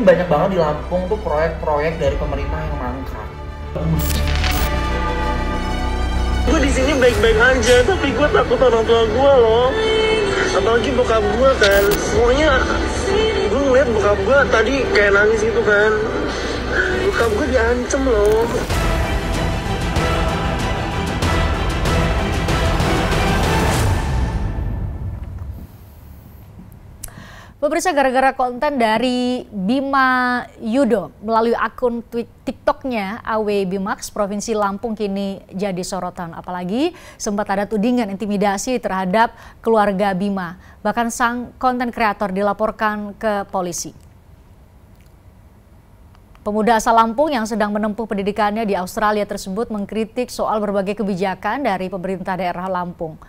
banyak banget di Lampung tuh proyek-proyek dari pemerintah yang mangkrak. Gue di sini baik-baik aja, tapi gue takut orang tua gue loh. Apalagi bokap gue kan, pokoknya gue ngeliat bokap gue tadi kayak nangis gitu kan. Bokap gue diancem loh. Pemirsa, gara-gara konten dari Bima Yudo melalui akun TikToknya AW Bimax, Provinsi Lampung kini jadi sorotan. Apalagi sempat ada tudingan intimidasi terhadap keluarga Bima. Bahkan sang konten kreator dilaporkan ke polisi. Pemuda asal Lampung yang sedang menempuh pendidikannya di Australia tersebut mengkritik soal berbagai kebijakan dari pemerintah daerah Lampung.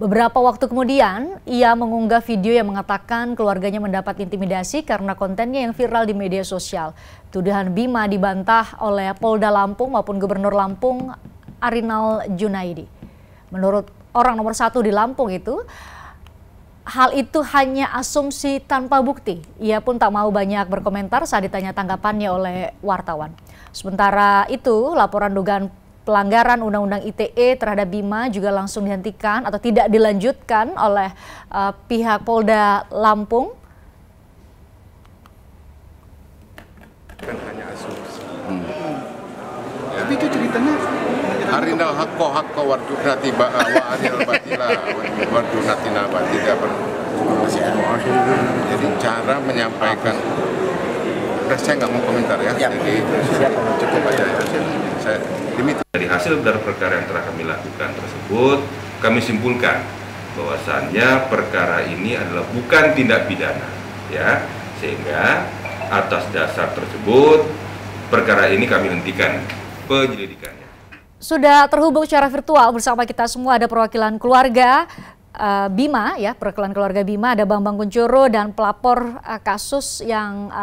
Beberapa waktu kemudian, ia mengunggah video yang mengatakan keluarganya mendapat intimidasi karena kontennya yang viral di media sosial. Tuduhan Bima dibantah oleh Polda Lampung maupun Gubernur Lampung Arinal Junaidi. Menurut orang nomor 1 di Lampung itu, hal itu hanya asumsi tanpa bukti. Ia pun tak mau banyak berkomentar saat ditanya tanggapannya oleh wartawan. Sementara itu, laporan dugaan pelanggaran Undang-Undang ITE terhadap Bima juga langsung dihentikan atau tidak dilanjutkan oleh pihak Polda Lampung. Kan hanya asumsi. Ya. Tapi itu ceritanya Harinal hakko wardunati wa anil batila wardunati nabati dapat. Jadi cara menyampaikan, saya nggak mau komentar ya. Jadi cukup aja ya. Saya limit. Dari hasil gelar perkara yang telah kami lakukan tersebut, kami simpulkan bahwasannya perkara ini adalah bukan tindak pidana, ya, sehingga atas dasar tersebut perkara ini kami hentikan penyelidikannya. Sudah terhubung secara virtual bersama kita semua ada perwakilan keluarga Bima, ya, perwakilan keluarga Bima, ada Bambang Kuncoro dan pelapor kasus yang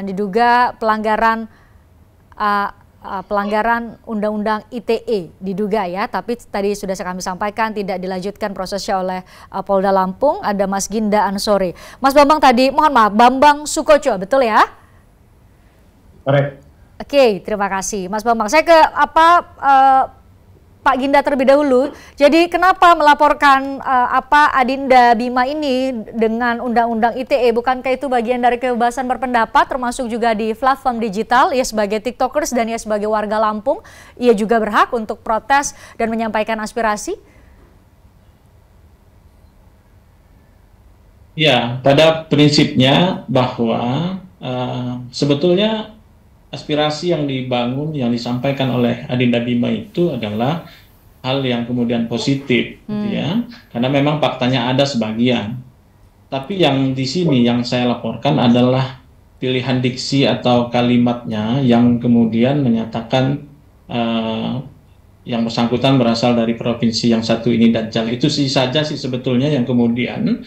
diduga pelanggaran Undang-Undang ITE diduga, ya, tapi tadi sudah kami sampaikan tidak dilanjutkan prosesnya oleh Polda Lampung. Ada Mas Ginda Ansori. Mas Bambang tadi, mohon maaf, Bambang Sukoco, betul ya? Correct. Oke, terima kasih Mas Bambang. Saya ke Pak Ginda terlebih dahulu. Jadi kenapa melaporkan Adinda Bima ini dengan Undang-Undang ITE? Bukankah itu bagian dari kebebasan berpendapat, termasuk juga di platform digital? Ia sebagai TikTokers dan ia sebagai warga Lampung, ia juga berhak untuk protes dan menyampaikan aspirasi? Ya, pada prinsipnya bahwa sebetulnya aspirasi yang dibangun, yang disampaikan oleh Adinda Bima itu adalah hal yang kemudian positif, gitu ya. Karena memang faktanya ada sebagian. Tapi yang di sini yang saya laporkan adalah pilihan diksi atau kalimatnya yang kemudian menyatakan yang bersangkutan berasal dari provinsi yang satu ini Dajjal. Itu saja sih sebetulnya yang kemudian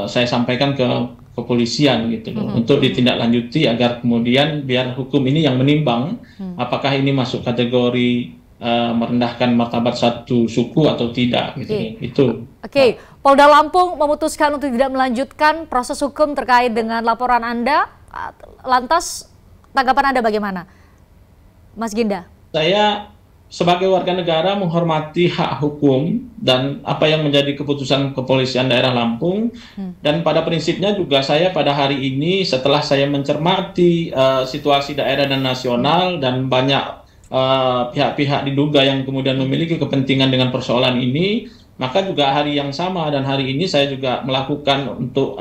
saya sampaikan ke kepolisian gitu loh, untuk ditindaklanjuti agar kemudian biar hukum ini yang menimbang apakah ini masuk kategori merendahkan martabat satu suku atau tidak gitu. Itu. Oke. Polda Lampung memutuskan untuk tidak melanjutkan proses hukum terkait dengan laporan Anda. Lantas tanggapan Anda bagaimana, Mas Ginda? Saya sebagai warga negara menghormati hak hukum dan apa yang menjadi keputusan kepolisian daerah Lampung, dan pada prinsipnya juga saya pada hari ini setelah saya mencermati situasi daerah dan nasional dan banyak pihak-pihak diduga yang kemudian memiliki kepentingan dengan persoalan ini, maka juga hari yang sama dan hari ini saya juga melakukan untuk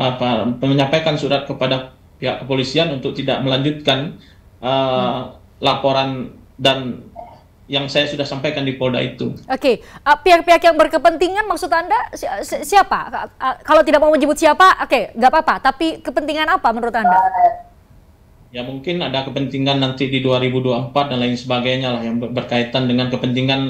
menyampaikan surat kepada pihak kepolisian untuk tidak melanjutkan laporan dan yang saya sudah sampaikan di Polda itu. Oke, pihak-pihak yang berkepentingan maksud Anda siapa? Kalau tidak mau menyebut siapa, oke, nggak apa-apa. Tapi kepentingan apa menurut Anda? Ya mungkin ada kepentingan nanti di 2024 dan lain sebagainya lah yang berkaitan dengan kepentingan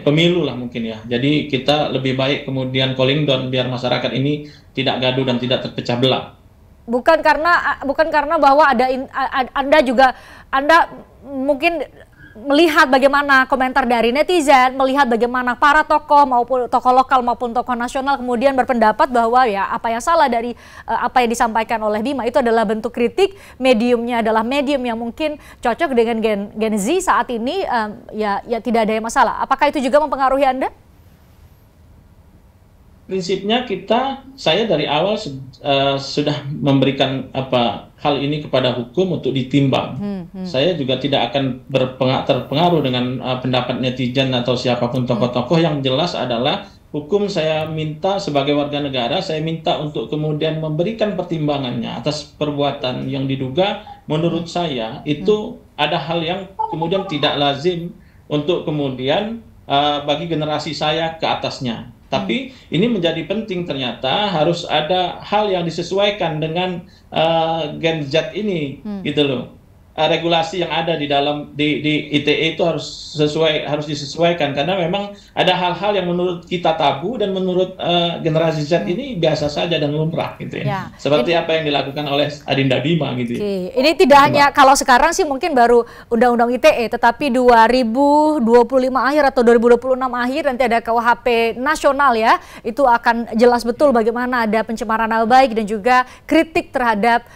pemilu lah mungkin ya. Jadi kita lebih baik kemudian calling down biar masyarakat ini tidak gaduh dan tidak terpecah belah. Bukan karena bahwa Anda mungkin melihat bagaimana komentar dari netizen, melihat bagaimana para tokoh maupun tokoh lokal maupun tokoh nasional kemudian berpendapat bahwa ya apa yang salah dari apa yang disampaikan oleh Bima itu adalah bentuk kritik, mediumnya adalah medium yang mungkin cocok dengan Gen Z saat ini, ya tidak ada yang masalah. Apakah itu juga mempengaruhi Anda? Prinsipnya saya dari awal sudah memberikan hal ini kepada hukum untuk ditimbang. Saya juga tidak akan terpengaruh dengan pendapat netizen atau siapapun tokoh-tokoh. Yang jelas adalah hukum saya minta sebagai warga negara, saya minta untuk kemudian memberikan pertimbangannya atas perbuatan yang diduga. Menurut saya itu ada hal yang kemudian tidak lazim untuk kemudian bagi generasi saya ke atasnya. Tapi ini menjadi penting, ternyata harus ada hal yang disesuaikan dengan Gen Z ini, gitu loh. Regulasi yang ada di dalam di ITE itu harus disesuaikan, karena memang ada hal-hal yang menurut kita tabu dan menurut generasi Z ini biasa saja dan lumrah gitu ya. Seperti apa yang dilakukan oleh Adinda Bima gitu. Ini tidak hanya kalau sekarang sih mungkin baru undang-undang ITE, tetapi 2025 akhir atau 2026 akhir nanti ada KUHP nasional ya. Itu akan jelas betul bagaimana ada pencemaran nama baik dan juga kritik terhadap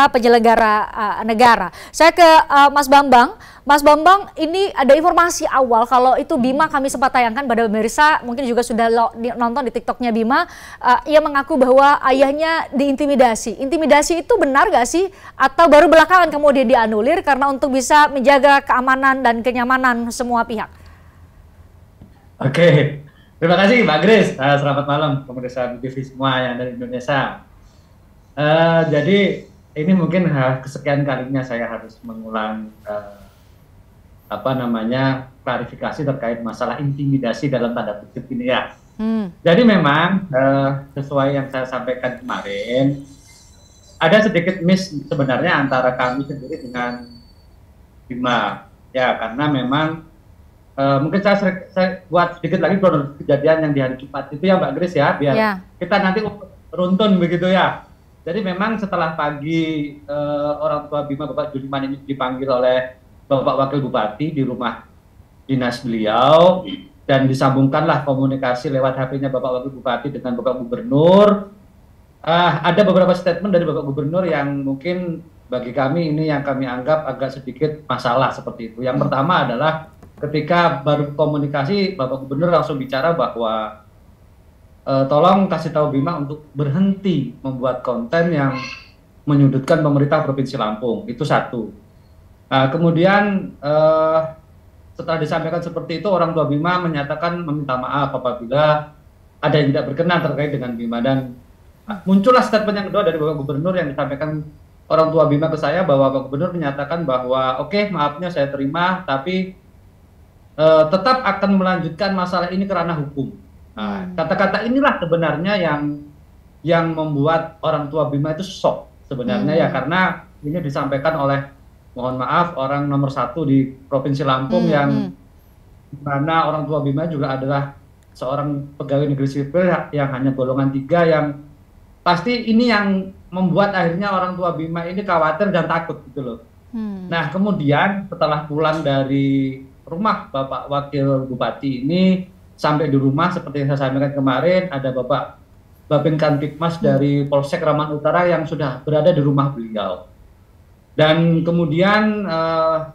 penyelenggara negara. Saya ke Mas Bambang. Mas Bambang, ini ada informasi awal kalau itu Bima kami sempat tayangkan pada pemirsa, mungkin juga sudah nonton di TikToknya Bima. Ia mengaku bahwa ayahnya diintimidasi. Intimidasi itu benar gak sih? Atau baru belakangan kemudian dianulir karena untuk bisa menjaga keamanan dan kenyamanan semua pihak? Oke, terima kasih Mbak Grace. Selamat malam pemirsa TV semua yang dari Indonesia. Jadi ini mungkin kesekian kalinya saya harus mengulang klarifikasi terkait masalah intimidasi dalam tanda kutip ini ya. Jadi memang sesuai yang saya sampaikan kemarin, ada sedikit miss sebenarnya antara kami sendiri dengan Bima ya, karena memang mungkin saya buat sedikit lagi kronologi kejadian yang di hari Jumat itu ya Mbak Grace ya, biar kita nanti runtun begitu ya. Jadi memang setelah pagi orang tua Bima, Bapak Juliman ini dipanggil oleh Bapak Wakil Bupati di rumah dinas beliau, dan disambungkanlah komunikasi lewat HP-nya Bapak Wakil Bupati dengan Bapak Gubernur. Ada beberapa statement dari Bapak Gubernur yang mungkin bagi kami ini yang kami anggap agak sedikit masalah seperti itu. Yang pertama adalah ketika baru komunikasi, Bapak Gubernur langsung bicara bahwa tolong kasih tahu Bima untuk berhenti membuat konten yang menyudutkan pemerintah Provinsi Lampung. Itu satu. Kemudian setelah disampaikan seperti itu, orang tua Bima menyatakan meminta maaf apabila ada yang tidak berkenan terkait dengan Bima. Dan muncullah statement yang kedua dari Bapak Gubernur yang disampaikan orang tua Bima ke saya, bahwa Bapak Gubernur menyatakan bahwa oke, maafnya saya terima, tapi tetap akan melanjutkan masalah ini kerana hukum. Kata-kata inilah sebenarnya yang membuat orang tua Bima itu shock sebenarnya ya, karena ini disampaikan oleh, mohon maaf, orang nomor 1 di Provinsi Lampung yang mana orang tua Bima juga adalah seorang pegawai negeri sipil yang hanya golongan 3, yang pasti ini yang membuat akhirnya orang tua Bima ini khawatir dan takut gitu loh. Nah kemudian setelah pulang dari rumah Bapak Wakil Bupati ini, sampai di rumah seperti yang saya sampaikan kemarin, ada Bapak Babin Kantipmas dari Polsek Ramadan Utara yang sudah berada di rumah beliau. Dan kemudian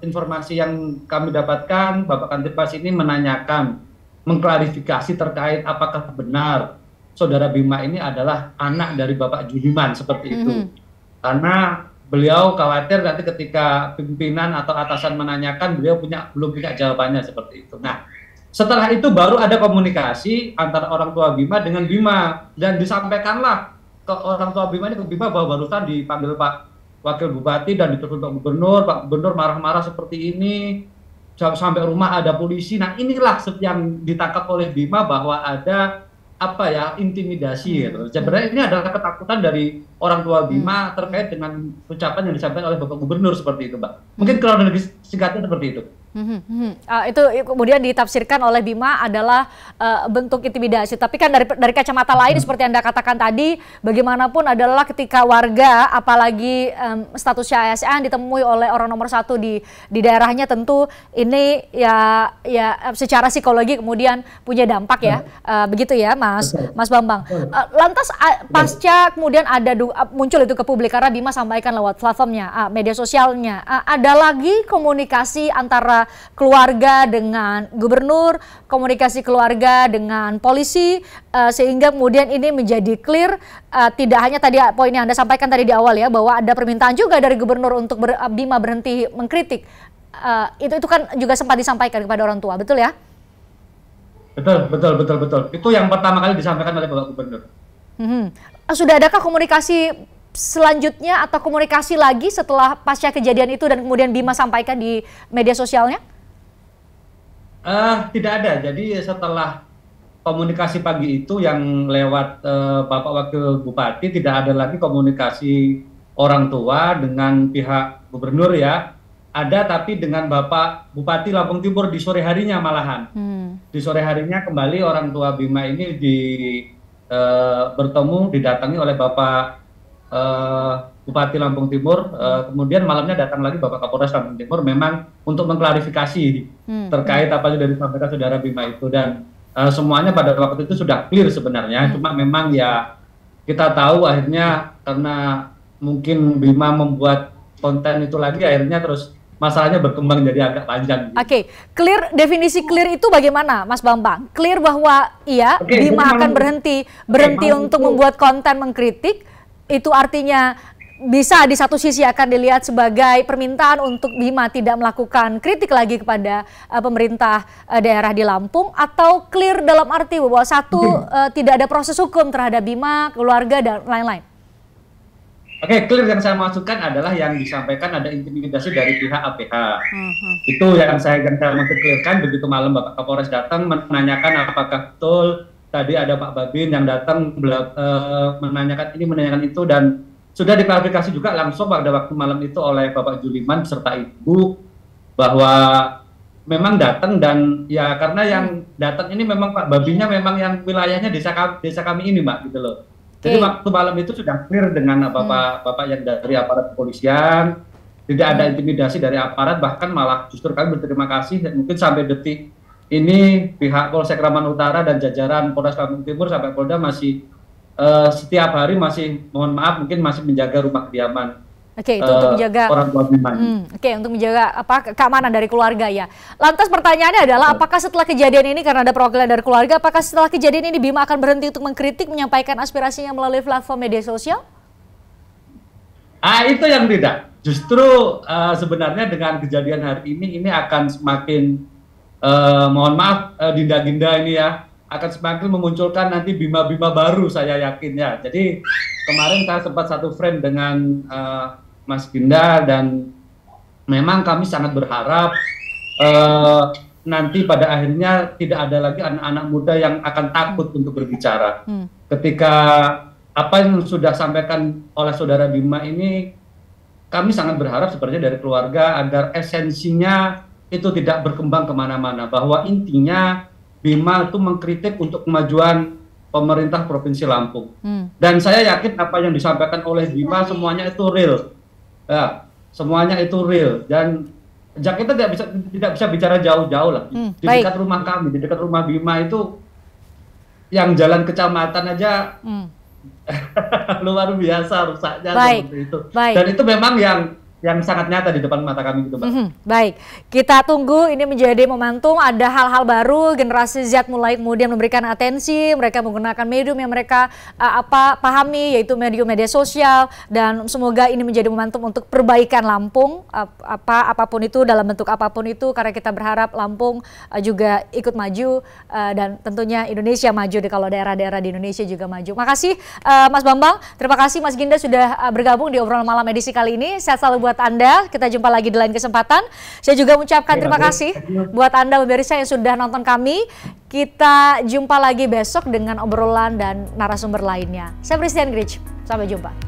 informasi yang kami dapatkan, Bapak Kantipmas ini menanyakan, mengklarifikasi terkait apakah benar Saudara Bima ini adalah anak dari Bapak Juliman seperti itu. Karena beliau khawatir nanti ketika pimpinan atau atasan menanyakan, beliau belum punya jawabannya seperti itu. Nah, setelah itu baru ada komunikasi antara orang tua Bima dengan Bima, dan disampaikanlah ke orang tua Bima ini ke Bima bahwa barusan dipanggil Pak Wakil Bupati dan ditelepon Pak Gubernur marah-marah seperti ini, sampai rumah ada polisi. Nah inilah yang ditangkap oleh Bima bahwa ada intimidasi gitu. Sebenarnya ini adalah ketakutan dari orang tua Bima terkait dengan ucapan yang disampaikan oleh Bapak Gubernur seperti itu, Mbak. Mungkin kronologis singkatnya seperti itu. Itu kemudian ditafsirkan oleh Bima adalah bentuk intimidasi. Tapi kan dari kacamata lain seperti Anda katakan tadi, bagaimanapun adalah ketika warga, apalagi statusnya ASN ditemui oleh orang nomor 1 di daerahnya, tentu ini ya secara psikologi kemudian punya dampak ya, begitu ya Mas Bambang. Lantas pasca kemudian muncul itu ke publik karena Bima sampaikan lewat platformnya, media sosialnya, ada lagi komunikasi antara keluarga dengan gubernur, komunikasi keluarga dengan polisi, sehingga kemudian ini menjadi clear, tidak hanya tadi poin yang Anda sampaikan tadi di awal ya, bahwa ada permintaan juga dari gubernur untuk Bima berhenti mengkritik. Itu kan juga sempat disampaikan kepada orang tua, betul ya? Betul. Itu yang pertama kali disampaikan oleh Bapak Gubernur. Sudah adakah komunikasi selanjutnya atau komunikasi lagi setelah pasca kejadian itu dan kemudian Bima sampaikan di media sosialnya? Tidak ada. Jadi setelah komunikasi pagi itu yang lewat Bapak Wakil Bupati, tidak ada lagi komunikasi orang tua dengan pihak gubernur ya. Ada, tapi dengan Bapak Bupati Lampung Timur di sore harinya malahan. Di sore harinya kembali orang tua Bima ini bertemu, didatangi oleh Bapak Bupati Lampung Timur, kemudian malamnya datang lagi Bapak Kapolres Lampung Timur memang untuk mengklarifikasi terkait apa yang dari sampaikan saudara Bima itu, dan semuanya pada waktu itu sudah clear sebenarnya, cuma memang ya kita tahu akhirnya karena mungkin Bima membuat konten itu lagi, akhirnya terus masalahnya berkembang jadi agak panjang. Oke, clear, definisi clear itu bagaimana Mas Bambang? Clear bahwa iya Bima akan berhenti untuk membuat konten mengkritik, itu artinya bisa di satu sisi akan dilihat sebagai permintaan untuk Bima tidak melakukan kritik lagi kepada pemerintah daerah di Lampung, atau clear dalam arti bahwa tidak ada proses hukum terhadap Bima, keluarga, dan lain-lain? Oke, clear yang saya masukkan adalah yang disampaikan ada intimidasi dari pihak APH. Itu yang saya mau clearkan. Begitu malam Bapak Kapolres datang menanyakan apakah betul tadi ada Pak Babin yang datang menanyakan ini, menanyakan itu, dan sudah diklarifikasi juga langsung pada waktu malam itu oleh Bapak Juliman serta Ibu bahwa memang datang, dan ya karena yang datang ini memang Pak Babinnya memang yang wilayahnya desa kami ini Mbak, gitu loh. Jadi waktu malam itu sudah clear dengan bapak yang dari aparat kepolisian, tidak ada intimidasi dari aparat, bahkan malah justru kami berterima kasih, dan mungkin sampai detik ini pihak Polsek Ramadan Utara dan jajaran Polres Lampung Timur sampai Polda masih setiap hari masih, mohon maaf, mungkin masih menjaga rumah kediaman. Oke, itu untuk menjaga orang tua Bima. Untuk menjaga keamanan dari keluarga ya. Lantas pertanyaannya adalah, apakah setelah kejadian ini, karena ada perwakilan dari keluarga, apakah setelah kejadian ini Bima akan berhenti untuk mengkritik, menyampaikan aspirasinya melalui platform media sosial? Itu yang tidak. Justru sebenarnya dengan kejadian hari ini akan semakin mohon maaf Dinda-Ginda ini ya, akan semakin memunculkan nanti Bima-Bima baru, saya yakin ya. Jadi kemarin saya sempat satu frame dengan Mas Ginda, dan memang kami sangat berharap nanti pada akhirnya tidak ada lagi anak-anak muda yang akan takut untuk berbicara. Ketika apa yang sudah sampaikan oleh saudara Bima ini, kami sangat berharap sebenarnya dari keluarga agar esensinya itu tidak berkembang kemana-mana, bahwa intinya Bima itu mengkritik untuk kemajuan pemerintah Provinsi Lampung. Dan saya yakin apa yang disampaikan oleh Bima semuanya itu real. Ya, semuanya itu real, dan kita tidak bisa bicara jauh-jauh lah. Di dekat rumah kami, di dekat rumah Bima itu yang jalan kecamatan aja luar biasa rusaknya seperti itu. Dan itu memang yang sangat nyata di depan mata kami gitu, Mbak. Baik, kita tunggu ini menjadi momentum, ada hal-hal baru, generasi Z mulai kemudian memberikan atensi, mereka menggunakan medium yang mereka pahami, yaitu medium media sosial, dan semoga ini menjadi momentum untuk perbaikan Lampung, apapun itu, dalam bentuk apapun itu, karena kita berharap Lampung juga ikut maju, dan tentunya Indonesia maju kalau daerah-daerah di Indonesia juga maju. Makasih Mas Bambang, terima kasih Mas Ginda sudah bergabung di obrolan malam edisi kali ini. Sehat selalu buat Anda, kita jumpa lagi di lain kesempatan. Saya juga mengucapkan terima kasih buat Anda pemirsa yang sudah nonton kami. Kita jumpa lagi besok dengan obrolan dan narasumber lainnya. Saya Christian Grich, sampai jumpa.